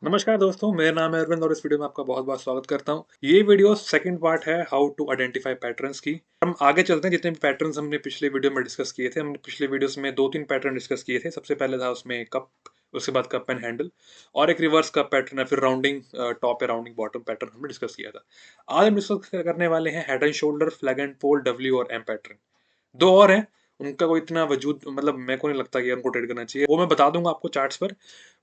नमस्कार दोस्तों, मेरा नाम है अरविंद और इस वीडियो में आपका बहुत बहुत स्वागत करता हूँ। ये वीडियो सेकंड पार्ट है हाउ टू आइडेंटिफाई पैटर्न्स की। हम आगे चलते हैं। जितने भी पैटर्न्स हमने पिछले वीडियो में डिस्कस किए थे, हमने पिछले वीडियोस में दो तीन पैटर्न डिस्कस किए थे। सबसे पहले था उसमें कप, उसके बाद कप एंड हैंडल और एक रिवर्स कप पैटर्न है, फिर राउंडिंग टॉप या राउंडिंग बॉटम पैटर्न हमने डिस्कस किया था। आज हम डिस्कस करने वाले हैं head and shoulder, flag and pole, W और एम पैटर्न। दो और हैं, उनका कोई इतना वजूद मतलब मेरे को नहीं लगता कि उनको ट्रेड करना चाहिए। वो मैं बता दूंगा आपको चार्ट्स पर,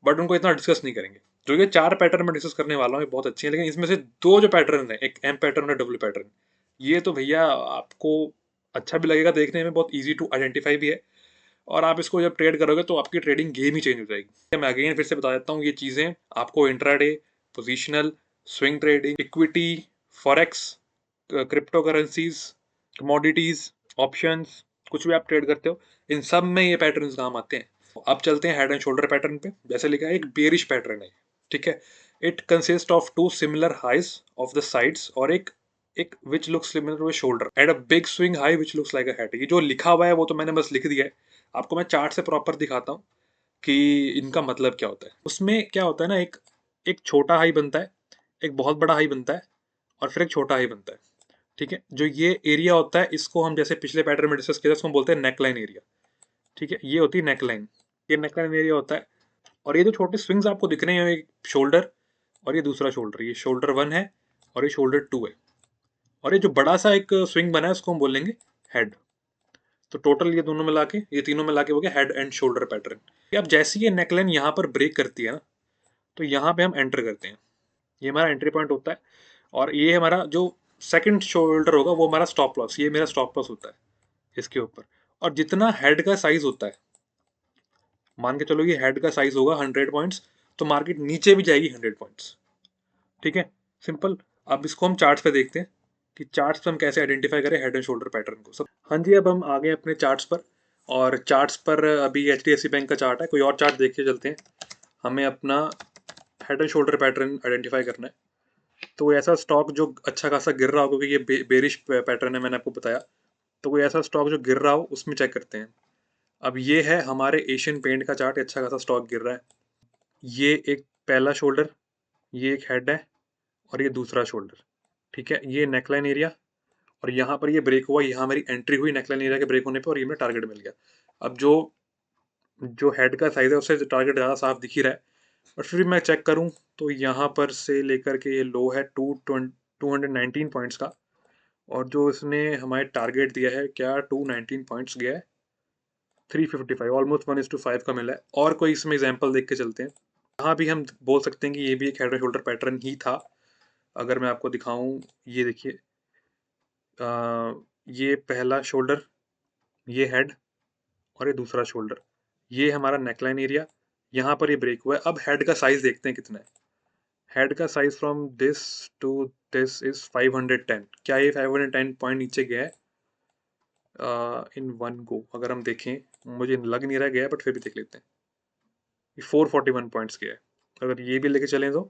बट उनको इतना डिस्कस नहीं करेंगे। जो ये चार पैटर्न मैं डिस्कस करने वाला हूँ ये बहुत अच्छे हैं, लेकिन इसमें से दो जो पैटर्न है, एक एम पैटर्न और डब्ल्यू पैटर्न, ये तो भैया आपको अच्छा भी लगेगा देखने में, बहुत ईजी टू आइडेंटिफाई भी है। और आप इसको जब ट्रेड करोगे तो आपकी ट्रेडिंग गेम ही चेंज हो जाएगी। मैं अगेन फिर से बता देता हूँ, ये चीज़ें आपको intraday, positional, swing trading, equity, forex, crypto currencies, commodities, options, कुछ भी आप ट्रेड करते हो, इन सब में ये पैटर्न्स काम आते हैं। अब चलते हैं हेड एंड शोल्डर पैटर्न पे। जैसे लिखा है, एक बेरिश पैटर्न है, ठीक है। It consist of two similar highs of the sides और एक एक which looks similar to shoulder and a big swing high which looks like a head. ये जो लिखा हुआ है वो तो मैंने बस लिख दिया है, आपको मैं चार्ट से प्रॉपर दिखाता हूँ कि इनका मतलब क्या होता है। उसमें क्या होता है ना, एक एक छोटा हाई बनता है, एक बहुत बड़ा हाई बनता है और फिर एक छोटा हाई बनता है, ठीक है। जो ये एरिया होता है इसको हम जैसे पिछले पैटर्न में डिस्कस किया था, इसको हम बोलते हैं नेकलाइन एरिया, ठीक है। ये होती है नेकलाइन, ये नेकलाइन एरिया होता है। और ये जो छोटे स्विंग्स आपको दिख रहे हैं, एक शोल्डर और ये दूसरा शोल्डर, ये शोल्डर वन है और ये शोल्डर टू है। और ये जो बड़ा सा एक स्विंग बना है उसको हम बोलेंगे हेड। तो टोटल ये दोनों मिला के, ये तीनों मिला के हो गया हेड एंड शोल्डर पैटर्न। अब जैसे ये नेकलाइन यहाँ पर ब्रेक करती है ना, तो यहाँ पे हम एंटर करते हैं। ये हमारा एंट्री पॉइंट होता है। और ये हमारा जो सेकंड शोल्डर होगा वो हमारा स्टॉप लॉस, ये मेरा स्टॉप लॉस होता है इसके ऊपर। और जितना हेड का साइज होता है, मान के चलो ये हेड का साइज होगा 100 पॉइंट्स, तो मार्केट नीचे भी जाएगी 100 पॉइंट्स, ठीक है। सिंपल। अब इसको हम चार्ट्स पे देखते हैं कि चार्ट्स पे हम कैसे आइडेंटिफाई करें हेड एंड शोल्डर पैटर्न को सब। हाँ जी, अब हम आ गए अपने चार्ट्स पर। और चार्ट्स पर अभी H D F C bank का चार्ट है, कोई और चार्ट देख के चलते हैं। हमें अपना head and shoulder pattern identify करना है। तो ऐसा स्टॉक जो अच्छा खासा गिर रहा हो, क्योंकि ये बेरिश पैटर्न है मैंने आपको बताया, तो कोई ऐसा स्टॉक जो गिर रहा हो उसमें चेक करते हैं। अब ये है हमारे एशियन पेंट का चार्ट, अच्छा खासा स्टॉक गिर रहा है। ये एक पहला शोल्डर, ये एक हेड है और ये दूसरा शोल्डर, ठीक है। ये नेकलाइन एरिया और यहाँ पर ये ब्रेक हुआ, यहाँ मेरी एंट्री हुई नेकलाइन एरिया के ब्रेक होने पे और ये मेरा टारगेट मिल गया। अब जो जो हेड का साइज है उससे टारगेट ज़्यादा साफ दिख ही रहा है। और फिर मैं चेक करूँ तो यहाँ पर से लेकर के ये लो है 219 पॉइंट्स का। और जो इसने हमारे टारगेट दिया है, क्या 219 पॉइंट्स गया है, 355, ऑलमोस्ट 1:5 का मिला है। और कोई इसमें एग्जांपल देख के चलते हैं। यहाँ भी हम बोल सकते हैं कि ये भी एक हेड एंड शोल्डर पैटर्न ही था। अगर मैं आपको दिखाऊं, ये देखिए, ये पहला शोल्डर, ये हेड और ये दूसरा शोल्डर, ये हमारा नेकलाइन एरिया, यहाँ पर ये ब्रेक हुआ है। अब हेड का साइज देखते हैं कितना है। हेड का size from this to this is 510। क्या ये 510 पॉइंट नीचे गया है इन वन गो? अगर हम देखें, मुझे लग नहीं रहा गया, बट फिर भी देख लेते हैं। ये 441 पॉइंट्स गया है। अगर ये भी लेके चलें तो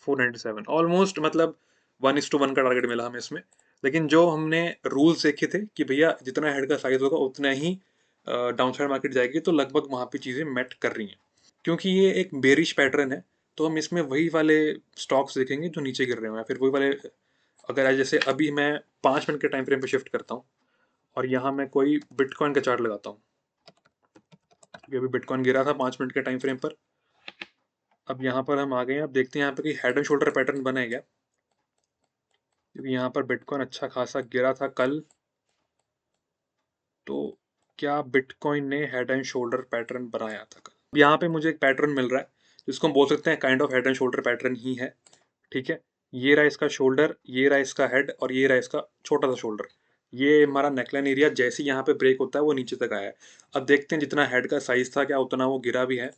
497, ऑलमोस्ट मतलब 1:1 का टारगेट मिला हमें इसमें। लेकिन जो हमने रूल्स देखे थे कि भैया जितना हेड का साइज होगा उतना ही डाउन साइड मार्केट जाएगी, तो लगभग वहाँ पे चीज़ें मेट कर रही हैं। क्योंकि ये एक बेरिश पैटर्न है, तो हम इसमें वही वाले स्टॉक्स देखेंगे जो नीचे गिर रहे हैं, या फिर वही वाले। अगर आज जैसे अभी मैं 5 मिनट के टाइम फ्रेम पे शिफ्ट करता हूँ और यहाँ मैं कोई बिटकॉइन का चार्ट लगाता हूँ, क्योंकि अभी बिटकॉइन गिरा था 5 मिनट के टाइम फ्रेम पर। अब यहाँ पर हम आ गए हैं, अब देखते हैं यहाँ पे कोई हेड एंड शोल्डर पैटर्न बना है क्या, क्योंकि यहाँ पर बिटकॉइन अच्छा खासा गिरा था कल। तो क्या बिटकॉइन ने हेड एंड शोल्डर पैटर्न बनाया था कल? यहाँ पे मुझे एक पैटर्न मिल रहा है जिसको हम बोल सकते हैं kind of head and shoulder pattern ही है, ठीक है। ये रहा इसका शोल्डर, ये रहा इसका हेड और ये रहा इसका छोटा सा शोल्डर। ये हमारा नेकलाइन एरिया जैसे ही यहाँ पे ब्रेक होता है वो नीचे तक आया है। अब देखते हैं जितना हेड का साइज था क्या उतना वो गिरा भी है।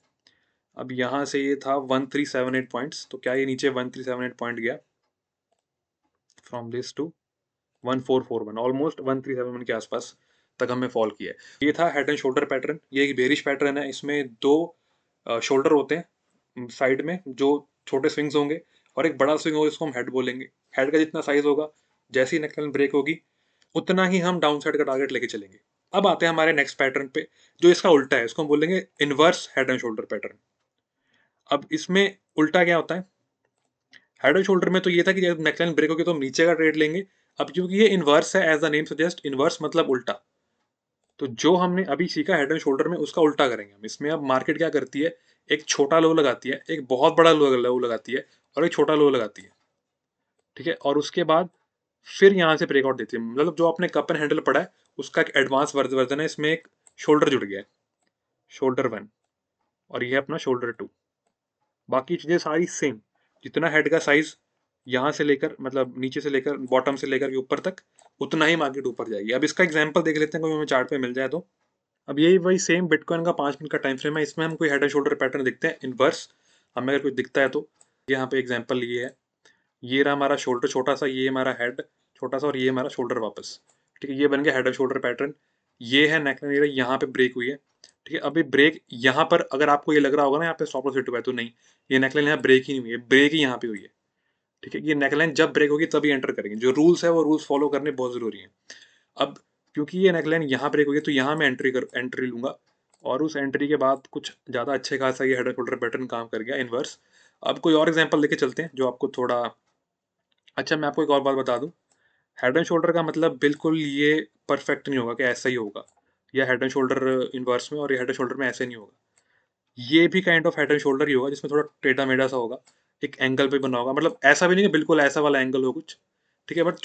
अब यहाँ से ये था 1378 पॉइंट्स, तो क्या ये नीचे 1378 पॉइंट गया फ्रॉम दिस टू 1441, ऑलमोस्ट 1371 के आसपास तक हमें फॉल किया है। ये था हेड एंड शोल्डर पैटर्न। ये एक बेरिश पैटर्न है, इसमें दो शोल्डर होते हैं साइड में जो छोटे स्विंग्स होंगे और एक बड़ा स्विंग होगा जिसको हम हेड बोलेंगे। हेड का जितना साइज होगा, जैसे ही नेकलाइन ब्रेक होगी उतना ही हम डाउन साइड का टारगेट लेके चलेंगे। अब आते हैं हमारे नेक्स्ट पैटर्न पे, जो इसका उल्टा है, इसको हम बोलेंगे inverse head and shoulder pattern. अब इसमें उल्टा क्या होता है, हेड एंड शोल्डर में तो ये था कि जब नेकलाइन ब्रेक होगी तो हम नीचे का ट्रेड लेंगे। अब क्योंकि ये इन्वर्स है, as the name suggest, inverse मतलब उल्टा, तो जो हमने अभी सीखा हेड एंड शोल्डर में उसका उल्टा करेंगे हम इसमें। अब मार्केट क्या करती है, एक छोटा लो लगाती है, एक बहुत बड़ा लो लगाती है, और एक छोटा लो लगाती है, ठीक है, और उसके बाद फिर यहाँ से ब्रेकआउट देती है। मतलब जो आपने कप एंड हैंडल पढ़ा है उसका एक एडवांस वर्जन है, इसमें एक शोल्डर जुड़ गया है, शोल्डर 1, और ये है अपना शोल्डर 2। बाकी चीज़ें सारी सेम, जितना हेड का साइज यहाँ से लेकर, मतलब नीचे से लेकर बॉटम से लेकर के ऊपर तक, उतना ही मार्केट ऊपर जाएगी। अब इसका एग्जांपल देख लेते हैं, कोई हमें चार्ट पे मिल जाए तो। अब यही वही सेम बिटकॉइन का 5 मिनट का टाइम फ्रेम है, इसमें हम कोई हेड एंड शोल्डर पैटर्न दिखते हैं इनवर्स, हमें अगर कुछ दिखता है तो। यहाँ पे एग्जांपल ये है, ये रहा हमारा शोल्डर छोटा सा, ये हमारा हेड छोटा सा, और ये हमारा शोल्डर वापस, ठीक है, ये बन गया हेड एंड शोल्डर पैटर्न। ये है नेकलाइन, ये यहाँ पे ब्रेक हुई है, ठीक है। अभी ब्रेक यहाँ पर अगर आपको ये लग रहा होगा ना यहाँ पे स्टॉप लॉस हिट हुआ है, तो नहीं, ये नेकलाइन यहाँ ब्रेक ही नहीं हुई है, ब्रेक ही यहाँ पे हुई है, ठीक है। ये नेकलाइन जब ब्रेक होगी तभी एंटर करेंगे, जो रूल्स है वो रूल्स फॉलो करने बहुत जरूरी है। अब क्योंकि ये नेकलाइन यहाँ ब्रेक होगी तो यहाँ मैं एंट्री लूंगा, और उस एंट्री के बाद कुछ ज़्यादा अच्छे खासा ये हेड एंड शोल्डर पैटर्न काम कर गया इनवर्स। अब कोई और एग्जांपल लेके चलते हैं जो आपको थोड़ा, अच्छा मैं आपको एक और बात बता दूं, हेड एंड शोल्डर का मतलब बिल्कुल ये परफेक्ट नहीं होगा कि ऐसा ही होगा, या हेड एंड शोल्डर इनवर्स में और ये हेड एंड शोल्डर में ऐसे नहीं होगा। ये भी kind of head and shoulder ही होगा, जिसमें थोड़ा टेढ़ा मेढ़ा सा होगा, एक एंगल पे बना होगा, मतलब ऐसा भी नहीं कि बिल्कुल ऐसा वाला एंगल हो कुछ, ठीक है, बट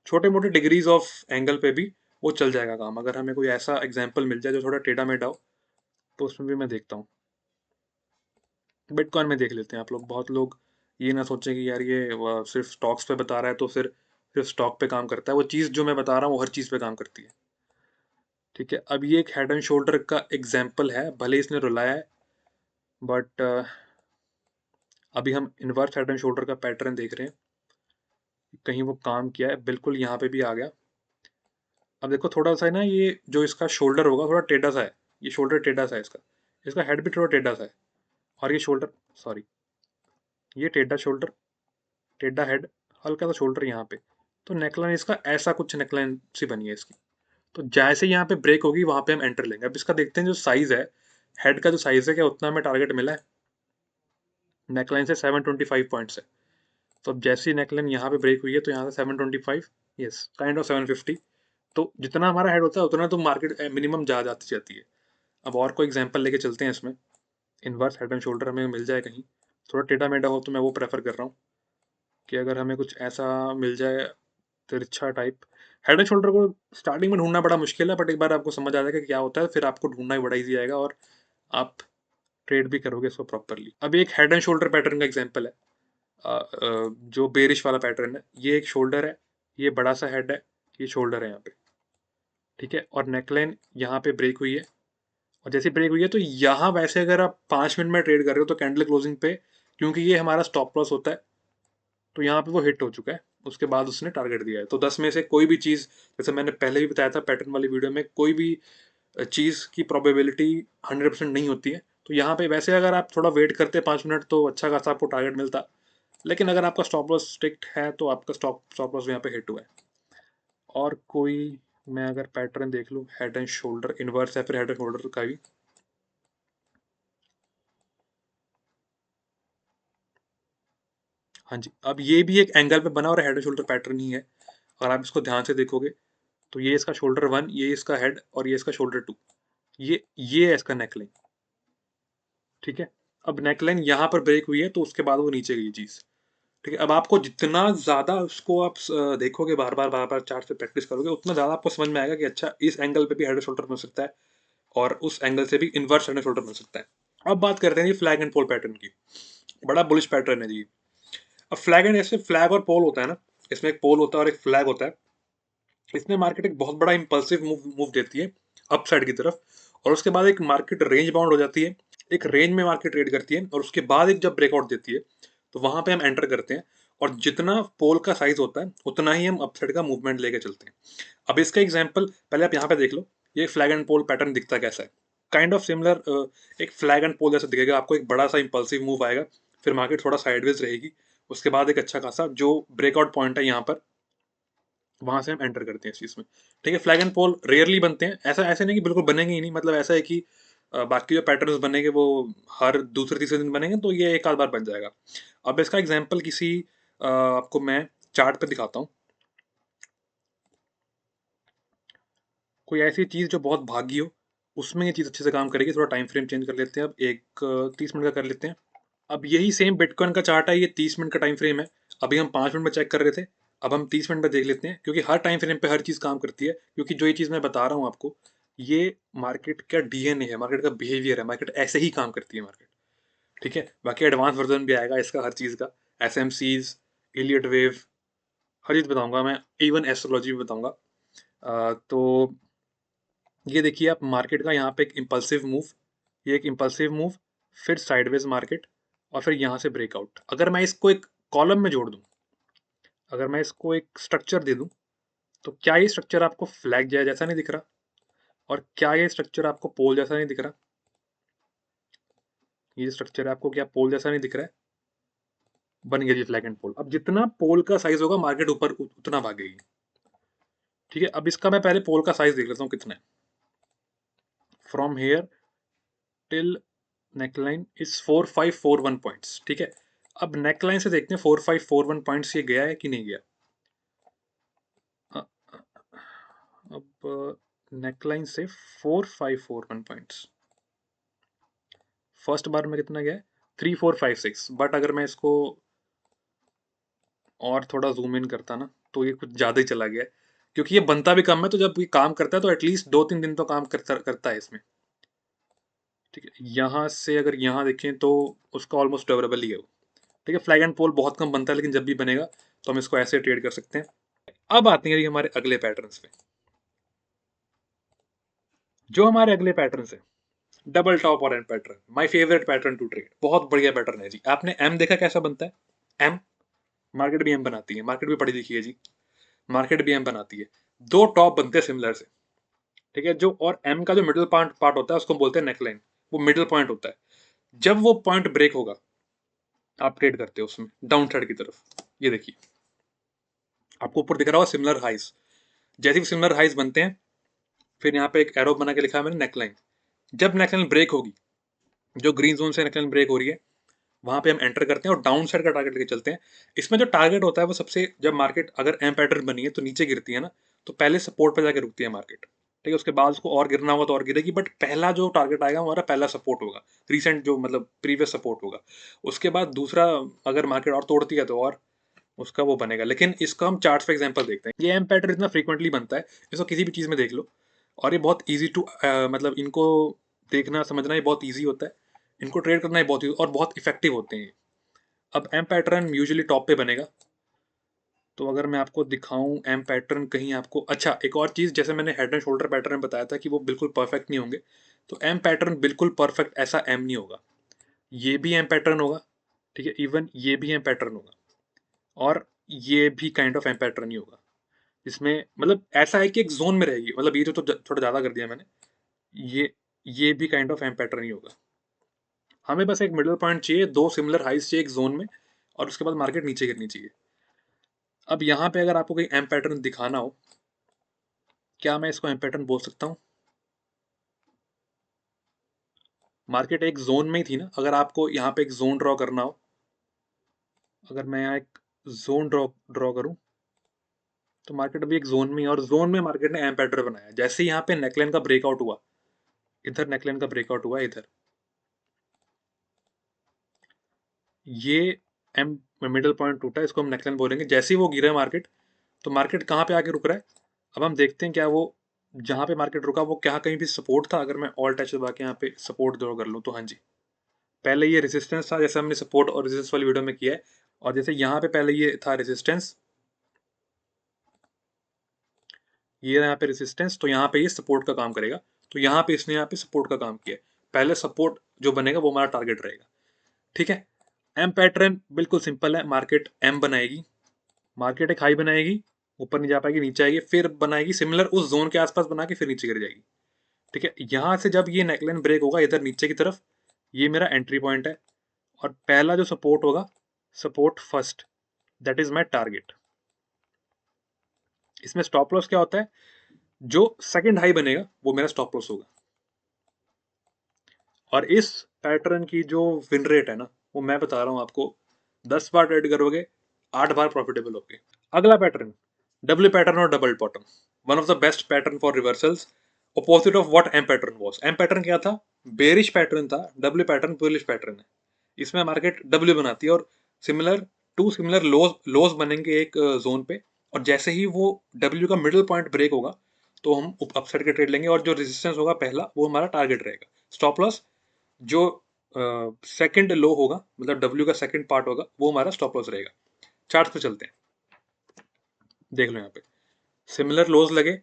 छोटे मोटे डिग्रीज ऑफ एंगल पे भी वो चल जाएगा काम। अगर हमें कोई ऐसा एग्जाम्पल मिल जाए जो थोड़ा टेढ़ा मेढ़ा हो, तो उसमें भी मैं देखता हूँ। बिटकॉइन में देख लेते हैं आप लोग, बहुत लोग ये ना सोचें कि यार ये सिर्फ स्टॉक्स पे बता रहा है तो फिर सिर्फ स्टॉक पे काम करता है, वो चीज़ जो मैं बता रहा हूँ वो हर चीज़ पे काम करती है, ठीक है। अब ये एक हेड एंड शोल्डर का एग्जाम्पल है, भले इसने रुलाया है, बट अभी हम इनवर्स हेड एंड शोल्डर का पैटर्न देख रहे हैं, कहीं वो काम किया है, बिल्कुल यहाँ पे भी आ गया। अब देखो थोड़ा सा है ना, ये जो इसका शोल्डर होगा थोड़ा टेढ़ा सा है, ये शोल्डर टेढ़ा सा है इसका, इसका हेड भी थोड़ा टेढ़ा सा है, और ये शोल्डर, सॉरी, ये टेढ़ा शोल्डर, टेढ़ा हेड, हल्का सा शोल्डर यहाँ पे, तो नेकलाइन इसका ऐसा कुछ नेकलाइन सी बनी है इसकी। तो जैसे यहाँ पे ब्रेक होगी वहां पे हम एंटर लेंगे। अब इसका देखते हैं जो साइज है, हेड का जो साइज है, क्या उतना हमें टारगेट मिला है, नेकलाइन से 725 पॉइंट्स है। तो अब जैसी नेकलाइन यहाँ पे ब्रेक हुई है तो यहाँ से 725, यस काइंड ऑफ 750, तो जितना हमारा हेड होता है उतना तो मार्केट मिनिमम जा जाती जाती है। अब और कोई एग्जांपल लेके चलते हैं इसमें, इनवर्स हेड एंड शोल्डर हमें मिल जाए कहीं, थोड़ा टेढ़ा मेढ़ा हो तो मैं वो प्रेफर कर रहा हूँ, कि अगर हमें कुछ ऐसा मिल जाए तिरछा टाइप। हेड एंड शोल्डर को स्टार्टिंग में ढूंढना बड़ा मुश्किल है, बट एक बार आपको समझ आ जाएगा कि क्या होता है, फिर आपको ढूंढना ही बड़ा ईजी आएगा, और आप ट्रेड भी करोगे इसको प्रॉपरली। अब एक हेड एंड शोल्डर पैटर्न का एग्जांपल है, जो बेरिश वाला पैटर्न है, ये एक शोल्डर है, ये बड़ा सा हेड है, ये शोल्डर है यहाँ पे, ठीक है, और नेकलाइन यहाँ पे ब्रेक हुई है, और जैसे ब्रेक हुई है तो यहाँ वैसे अगर आप 5 मिनट में ट्रेड कर रहे हो तो कैंडल क्लोजिंग पे, क्योंकि ये हमारा स्टॉप लॉस होता है, तो यहाँ पे वो हिट हो चुका है, उसके बाद उसने टारगेट दिया है। तो 10 में से कोई भी चीज़, जैसे मैंने पहले भी बताया था पैटर्न वाली वीडियो में, कोई भी चीज़ की प्रोबेबिलिटी 100% नहीं होती है। तो यहाँ पे वैसे अगर आप थोड़ा वेट करते 5 मिनट तो अच्छा खासा आपको टारगेट मिलता, लेकिन अगर आपका स्टॉप लॉस स्ट्रिक्ट है तो आपका स्टॉप लॉस यहाँ पे हिट हुआ है। और कोई, मैं अगर पैटर्न देख लूँ हेड एंड शोल्डर इनवर्स है, फिर हेड एंड शोल्डर का भी, हाँ जी, अब ये भी एक एंगल पे बना और हेड एंड शोल्डर पैटर्न ही है। अगर आप इसको ध्यान से देखोगे तो ये इसका शोल्डर 1, ये इसका हेड, और ये इसका शोल्डर 2, ये है इसका नेकलाइन, ठीक है। अब नेकलाइन यहाँ पर ब्रेक हुई है तो उसके बाद वो नीचे गई चीज़, ठीक है। अब आपको जितना ज़्यादा उसको आप देखोगे, बार बार चार्ट से प्रैक्टिस करोगे, उतना ज़्यादा आपको समझ में आएगा कि अच्छा इस एंगल पे भी हेड एंड शोल्डर मिल सकता है, और उस एंगल से भी इनवर्स हेड एंड शोल्डर मिल सकता है। अब बात करते हैं G flag and pole pattern की, बड़ा बुलिश पैटर्न है जी। अब फ्लैग एंड, ऐसे फ्लैग और पोल होता है ना, इसमें एक पोल होता है और एक फ्लैग होता है। इसमें मार्केट एक बहुत बड़ा इंपल्सिव मूव देती है अप साइड की तरफ, और उसके बाद एक मार्केट रेंज बाउंड हो जाती है, एक रेंज में मार्केट ट्रेड करती है, और उसके बाद एक जब ब्रेकआउट देती है तो वहां पे हम एंटर करते हैं, और जितना पोल का साइज होता है उतना ही हम अपसाइड का मूवमेंट लेके चलते हैं। अब इसका एग्जांपल पहले आप यहाँ पे देख लो, ये फ्लैग एंड पोल पैटर्न दिखता कैसा है, काइंड ऑफ सिमिलर, एक फ्लैग एंड पोल जैसा दिखेगा आपको, एक बड़ा सा इंपल्सिव मूव आएगा, फिर मार्केट थोड़ा साइडवेज रहेगी, उसके बाद एक अच्छा खासा जो ब्रेकआउट पॉइंट है यहाँ पर, वहां से हम एंटर करते हैं इस चीज में, ठीक है। फ्लैग एंड पोल रेयरली बनते हैं, ऐसा ऐसे नहीं कि बिल्कुल बनेंगे ही नहीं, मतलब ऐसा है कि बाकी जो पैटर्न्स बनेंगे वो हर दूसरे तीसरे दिन बनेंगे, तो ये एक आध बार बन जाएगा। अब इसका एग्जांपल किसी आपको मैं चार्ट पे दिखाता हूँ। कोई ऐसी चीज़ जो बहुत भागी हो, उसमें ये चीज़ अच्छे से काम करेगी। थोड़ा टाइम फ्रेम चेंज कर लेते हैं, अब एक 30 मिनट का कर लेते हैं। अब यही सेम बिटकॉइन का चार्ट है, ये 30 मिनट का टाइम फ्रेम है। अभी हम 5 मिनट में चेक कर रहे थे, अब हम 30 मिनट में देख लेते हैं, क्योंकि हर टाइम फ्रेम पे हर चीज़ काम करती है। क्योंकि जो ये चीज़ मैं बता रहा हूँ आपको, ये मार्केट का डीएनए है, मार्केट का बिहेवियर है, मार्केट ऐसे ही काम करती है मार्केट। ठीक है, बाकी एडवांस वर्जन भी आएगा इसका हर चीज़ का, S M Cs, Elliott wave, हर चीज़ बताऊंगा मैं, इवन एस्ट्रोलॉजी भी बताऊंगा। तो ये देखिए आप, मार्केट का यहाँ पे एक इम्पल्सिव मूव, ये एक इम्पल्सिव मूव, फिर साइडवेज मार्केट, और फिर यहाँ से ब्रेकआउट। अगर मैं इसको एक कॉलम में जोड़ दूं, अगर मैं इसको एक स्ट्रक्चर दे दूं, तो क्या ये स्ट्रक्चर आपको फ्लैग जैसा नहीं दिख रहा? और क्या ये स्ट्रक्चर आपको पोल जैसा नहीं दिख रहा? ये स्ट्रक्चर आपको क्या पोल जैसा नहीं दिख रहा है? बन गया जी फ्लैग एंड पोल। अब जितना पोल का साइज होगा, मार्केट ऊपर उतना भागेगी। ठीक है, अब इसका मैं पहले पोल का साइज देख लेता हूँ कितना है। From here till neckline is 4541 points. ठीक है, अब नेकलाइन से देखते हैं 4541 पॉइंट्स ये गया है कि नहीं गया। अ, अब नेकलाइन से 4541 पॉइंट्स फर्स्ट बार में कितना गया है? 3456। बट अगर मैं इसको और थोड़ा जूम इन करता ना, तो ये कुछ ज़्यादा ही चला गया है। क्योंकि ये बनता भी कम है, तो जब ये काम करता है तो एटलीस्ट 2-3 दिन तो काम करता है इसमें। ठीक है, यहाँ से अगर यहाँ देखें तो उसका ऑलमोस्ट ड्यूरेबल ही है वो। ठीक है, फ्लैग एंड पोल बहुत कम बनता है, लेकिन जब भी बनेगा तो हम इसको ऐसे ट्रेड कर सकते हैं। अब आते हैं ये हमारे अगले पैटर्न्स पे। जो हमारे अगले पैटर्न्स है, डबल टॉप और M pattern, my favourite pattern to trade. बहुत बढ़िया पैटर्न है जी। आपने एम देखा कैसा बनता है? एम, मार्केट भी एम बनाती है, मार्केट भी पढ़ी लिखी है जी, मार्केट भी एम बनाती है। दो टॉप बनते हैं सिमिलर से। ठीक है, जो और एम का जो मिडिल पार्ट पार्ट होता है उसको हम बोलते हैं नेकलाइन, वो मिडिल पॉइंट होता है। जब वो पॉइंट ब्रेक होगा, आप ट्रेड करते हो उसमें डाउन साइड की तरफ। ये देखिए, आपको ऊपर दिख रहा होगा सिमिलर हाइज। जैसे भी सिमिलर हाइज बनते हैं, फिर यहाँ पे एक एरो बना के लिखा है मैंने नेकलाइन। जब नेकलाइन ब्रेक होगी, जो ग्रीन जोन से नेकलाइन ब्रेक हो रही है, वहां पे हम एंटर करते हैं और डाउन साइड का टारगेट लेके चलते हैं। इसमें जो टारगेट होता है वो सबसे, जब मार्केट अगर एम पैटर्न बनी है तो नीचे गिरती है ना, तो पहले सपोर्ट पे जाके रुकती है मार्केट। ठीक है, उसके बाद उसको और गिरना होगा तो और गिरेगी, बट पहला जो टारगेट आएगा हमारा पहला सपोर्ट होगा, रिसेंट जो मतलब प्रीवियस सपोर्ट होगा। उसके बाद दूसरा, अगर मार्केट और तोड़ती है तो और उसका वो बनेगा। लेकिन इसका हम चार्ट्स पे एग्जांपल देखते हैं। ये एम पैटर्न इतना फ्रीक्वेंटली बनता है, इसको किसी भी चीज़ में देख लो, और ये बहुत ईजी टू, मतलब इनको देखना समझना ही बहुत ईजी होता है, इनको ट्रेड करना ही बहुत easy और बहुत इफेक्टिव होते हैं। अब एम पैटर्न यूजुअली टॉप पे बनेगा। तो अगर मैं आपको दिखाऊं एम पैटर्न कहीं आपको, अच्छा एक और चीज़, जैसे मैंने हेड एंड शोल्डर पैटर्न बताया था कि वो बिल्कुल परफेक्ट नहीं होंगे, तो एम पैटर्न बिल्कुल परफेक्ट ऐसा एम नहीं होगा। ये भी एम पैटर्न होगा, ठीक है, इवन ये भी एम पैटर्न होगा, और ये भी काइंड ऑफ एम पैटर्न ही होगा। इसमें मतलब ऐसा है कि एक जोन में रहेगी, मतलब ये तो थोड़ा ज़्यादा कर दिया मैंने। ये ये भी काइंड ऑफ एम पैटर्न ही होगा। हमें बस एक मिडिल पॉइंट चाहिए, दो सिमिलर हाइस चाहिए एक जोन में, और उसके बाद मार्केट नीचे गिरनी चाहिए। अब यहाँ पे अगर आपको कोई एम पैटर्न दिखाना हो, क्या मैं इसको एम पैटर्न बोल सकता हूँ? मार्केट एक जोन में ही थी ना, अगर आपको यहाँ पे एक जोन ड्रॉ करना हो, अगर मैं यहाँ एक जोन ड्रॉ ड्रॉ करूँ, तो मार्केट अभी एक जोन में है, और जोन में मार्केट ने एम पैटर्न बनाया। जैसे ही यहाँ पे नेकलाइन का ब्रेकआउट हुआ, इधर नेकलाइन का ब्रेकआउट हुआ इधर, ये एम मिडिल पॉइंट टूटा, इसको हम नेकलाइन बोलेंगे। जैसे ही वो गिरा मार्केट, तो मार्केट कहाँ पे आके रुक रहा है? अब हम देखते हैं क्या वो, जहाँ पे मार्केट रुका वो क्या कहीं भी सपोर्ट था? अगर मैं ऑल टच दबा के यहाँ पे सपोर्ट ड्रॉ कर लूँ, तो हाँ जी, पहले ये रेजिस्टेंस था, जैसे हमने सपोर्ट और रेजिस्टेंस वाली वीडियो में किया है। और जैसे यहाँ पे पहले ये था रेजिस्टेंस, ये यहाँ पे रेजिस्टेंस, तो यहाँ पे ये सपोर्ट का काम करेगा। तो यहाँ पे इसने यहाँ पे सपोर्ट का काम किया है। पहले सपोर्ट जो बनेगा वो हमारा टारगेट रहेगा। ठीक है, एम पैटर्न बिल्कुल सिंपल है। मार्केट एम बनाएगी, मार्केट एक हाई बनाएगी, ऊपर नहीं जा पाएगी, नीचे आएगी, फिर बनाएगी सिमिलर उस जोन के आसपास बना के फिर नीचे गिर जाएगी। ठीक है, यहाँ से जब ये नेकलाइन ब्रेक होगा इधर नीचे की तरफ, ये मेरा एंट्री पॉइंट है, और पहला जो सपोर्ट होगा, support first, that is my target. इसमें स्टॉप लॉस क्या होता है? जो सेकंड हाई बनेगा वो मेरा स्टॉप लॉस होगा। और इस पैटर्न की जो विन रेट है ना, वो मैं बता रहा हूँ आपको, 10 बार ट्रेड करोगे 8 बार प्रॉफिटेबल होगे। अगला पैटर्न, डब्ल्यू पैटर्न और double bottom, one of the best pattern for reversals, opposite of what M pattern was. M pattern क्या था? बेरिश पैटर्न था। डब्ल्यू पैटर्न बुलिश पैटर्न है। इसमें मार्केट डब्ल्यू बनाती है और सिमिलर सिमिलर लोज लोज बनेंगे एक जोन पे, और जैसे ही वो डब्ल्यू का मिडिल पॉइंट ब्रेक होगा तो हम अपसाइड के ट्रेड लेंगे, और जो रेजिस्टेंस होगा पहला वो हमारा टारगेट रहेगा। स्टॉप लॉस जो सेकंड लो होगा, मतलब डब्ल्यू का सेकंड पार्ट होगा, वो हमारा स्टॉप लॉस रहेगा। चार्ट पे चलते हैं, देख लो यहाँ पे सिमिलर लोज लगे,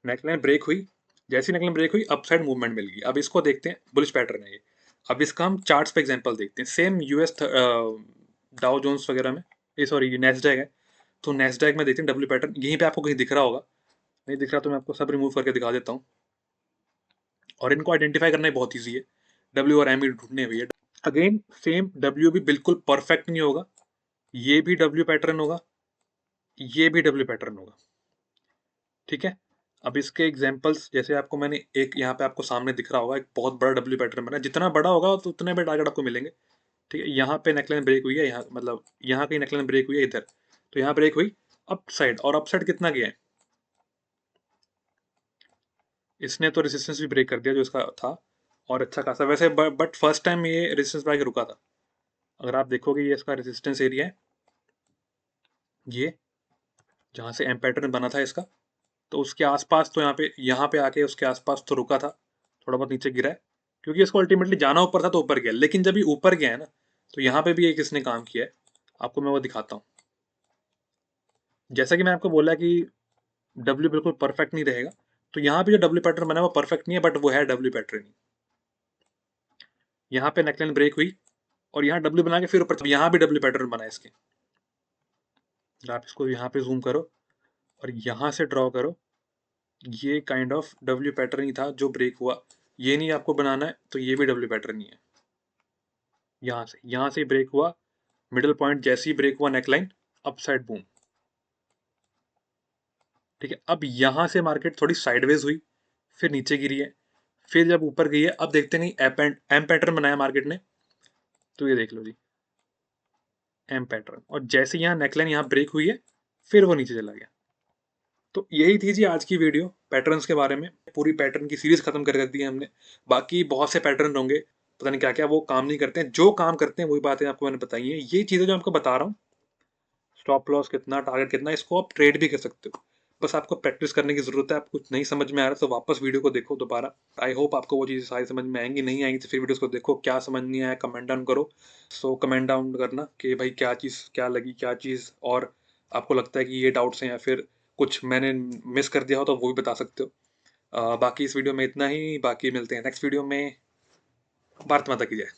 नेकलाइन ब्रेक हुई, जैसी नेकलाइन ब्रेक हुई अपसाइड मूवमेंट मिल गई। अब इसको देखते हैं, बुलिश पैटर्न है ये। अब इसका हम चार्ट्स पे एग्जांपल देखते हैं। सेम यूएस डाउ जोन्स वगैरह में, ये सॉरी नेस्डैक है, तो नेस्डैक में देखते हैं डब्ल्यू पैटर्न। यहीं पे आपको कहीं दिख रहा होगा, नहीं दिख रहा तो मैं आपको सब रिमूव करके दिखा देता हूँ। और इनको आइडेंटिफाई करना ही बहुत ईजी है, डब्ल्यू और एम भी ढूंढने हुई है। अगेन सेम, डब्ल्यू भी बिल्कुल परफेक्ट नहीं होगा, ये भी डब्ल्यू पैटर्न होगा, ये भी डब्ल्यू पैटर्न होगा, ठीक है। अब इसके एग्जांपल्स, जैसे आपको मैंने एक यहाँ पे आपको सामने दिख रहा होगा, एक बहुत बड़ा डब्ल्यू पैटर्न बना है। जितना बड़ा होगा तो उतने बड़े टारगेट आपको मिलेंगे, ठीक है। यहाँ पे नेकलाइन ब्रेक हुई है, यहाँ मतलब यहाँ कहीं नेकलाइन ब्रेक हुई है इधर, तो यहाँ ब्रेक हुई अप साइड, और अप साइड कितना गया है, इसने तो रेजिस्टेंस भी ब्रेक कर दिया जो इसका था, और अच्छा खासा वैसे, बट फर्स्ट टाइम ये रेजिस्टेंस ब्रेक रुका था। अगर आप देखोगे ये इसका रेजिस्टेंस एरिया है, ये जहाँ से एम पैटर्न बना था इसका, तो उसके आसपास, तो यहाँ पे आके उसके आसपास तो रुका था, थोड़ा बहुत नीचे गिरा है, क्योंकि इसको अल्टीमेटली जाना ऊपर था तो ऊपर गया। लेकिन जब ये ऊपर गया है ना, तो यहाँ पे भी एक इसने काम किया है, आपको मैं वो दिखाता हूँ। जैसा कि मैं आपको बोला कि डब्ल्यू बिल्कुल परफेक्ट नहीं रहेगा, तो यहाँ पे जो डब्ल्यू पैटर्न बना है वो परफेक्ट नहीं है, बट वो है डब्ल्यू पैटर्न। यहाँ पे नेकलाइन ब्रेक हुई और यहाँ डब्ल्यू बना के फिर ऊपर, यहाँ भी डब्ल्यू पैटर्न बना है इसके। आप इसको यहाँ पे जूम करो और यहाँ से ड्रॉ करो, ये काइंड ऑफ डब्ल्यू पैटर्न ही था जो ब्रेक हुआ। ये नहीं आपको बनाना है, तो ये भी डब्ल्यू पैटर्न ही है। यहाँ से ब्रेक हुआ, मिडिल पॉइंट जैसे ही ब्रेक हुआ नेकलाइन, अपसाइड बूम, ठीक है। अब यहाँ से मार्केट थोड़ी साइडवेज हुई, फिर नीचे गिरी है, फिर जब ऊपर गई है, अब देखते नहीं एम पैटर्न बनाया मार्केट ने, तो ये देख लो जी, एम पैटर्न, और जैसे यहाँ नेकलाइन यहाँ ब्रेक हुई है, फिर वो नीचे चला गया। तो यही थी जी आज की वीडियो पैटर्न्स के बारे में। पूरी पैटर्न की सीरीज खत्म कर दी है हमने। बाकी बहुत से पैटर्न होंगे, पता नहीं क्या क्या, वो काम नहीं करते हैं। जो काम करते हैं वही बातें आपको मैंने बताई हैं। ये चीज़ें जो आपको बता रहा हूँ, स्टॉप लॉस कितना, टारगेट कितना, इसको आप ट्रेड भी कर सकते हो। बस आपको प्रैक्टिस करने की जरूरत है। आप कुछ नहीं समझ में आ रहा तो वापस वीडियो को देखो दोबारा। आई होप आपको वो चीज़ सारी समझ में आएंगी। नहीं आएंगी तो फिर वीडियोस को देखो, क्या समझ नहीं आया कमेंट डाउन करो। सो कमेंट डाउन करना कि भाई क्या चीज़ क्या लगी, क्या चीज़ और आपको लगता है कि ये डाउट्स हैं, या फिर कुछ मैंने मिस कर दिया हो तो वो भी बता सकते हो। बाकी इस वीडियो में इतना ही। बाकी मिलते हैं नेक्स्ट वीडियो में। भारत माता की जय।